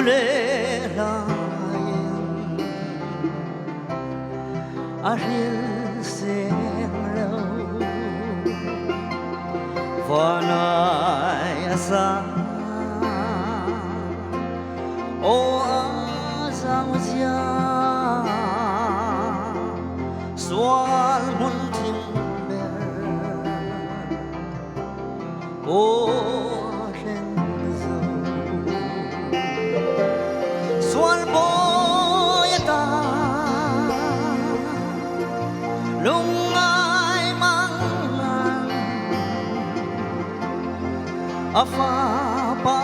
lệ lại ariel sen lâu và nai sa ô giang gia xoan hun thim ber ô ren dâu xoan bôi ta lung ai mang pha pa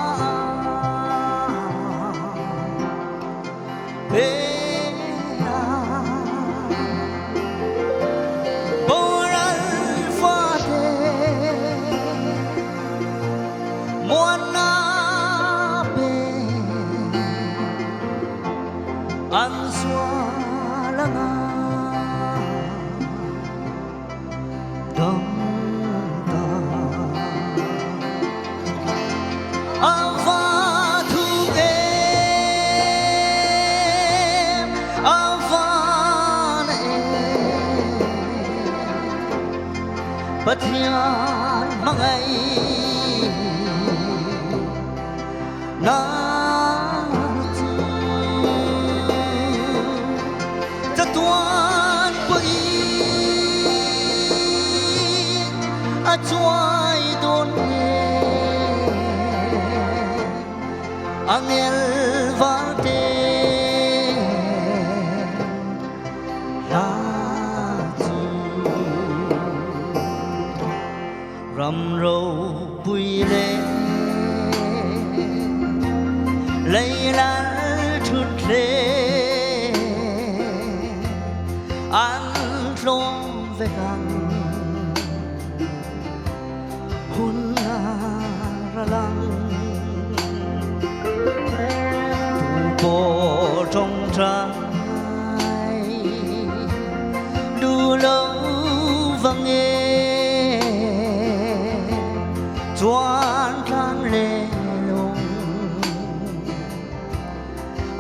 Pathian Hmangaihna ta tuan bui a chuai don he angel varte ram Ropuizia lấy lá chút lệ ăn lom về hàng hun ra lăng tu bộ trong trái đủ lâu vang nghe chuan thang lệ lùng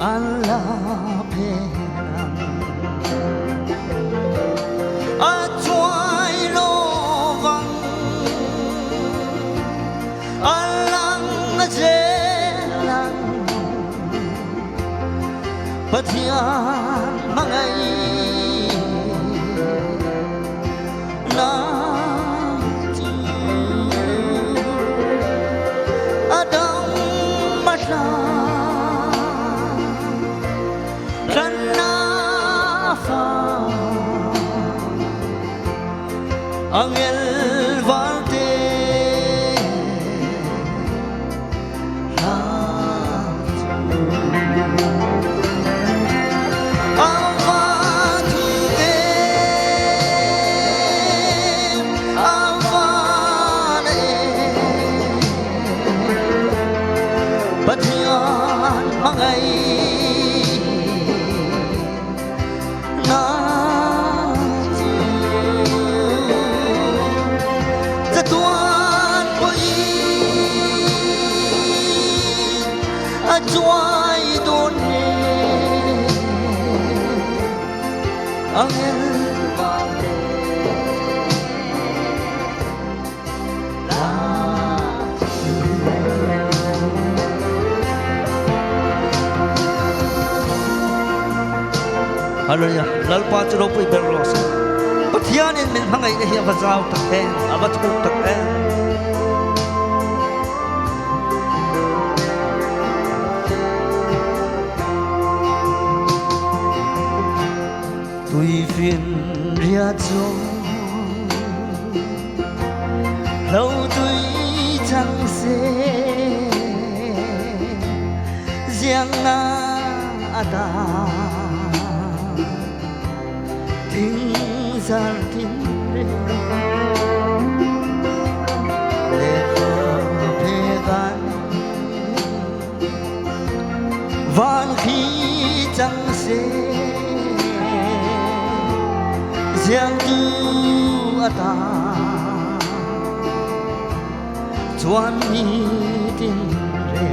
an la phê lăng a chuai lô vang a lăng a dê lăng Pathian Hmangaihna angel varte Pathian Hmangaihna chuai đôn he angel varte Hallelujah lalpa chro pui berlos Pathian in min Hmangaihna hi avazau tak en avatuk tak en tùy phiền ria chung lâu tùy chẳng xê riêng na ta thính gian thính lệ phê gan van khí chẳng xê riêng tu ta chuan ni tin re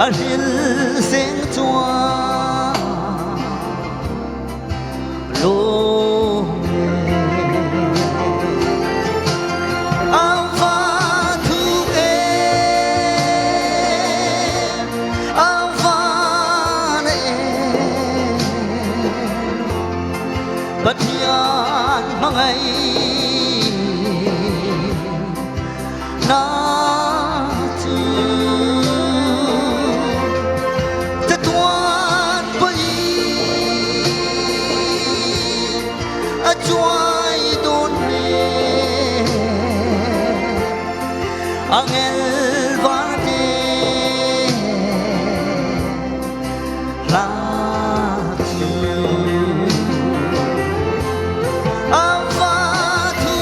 Aril sing chua lo alpha thu alpha ne Pathian Hmangaihna Chuai đôn nè angel varte la tu alva tu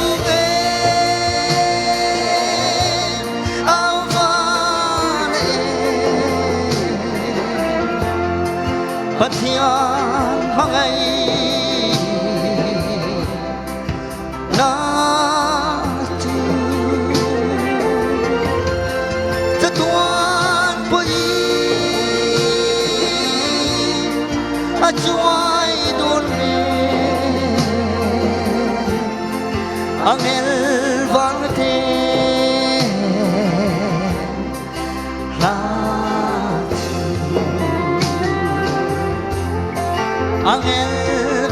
alva ne Pathian Hmangaihna tu ta tuan pui a chuai đôn nè angel varte la tu angel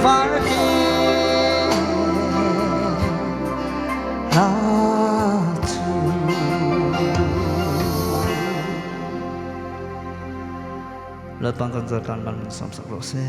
varte Lepas kan zaman samsak rose.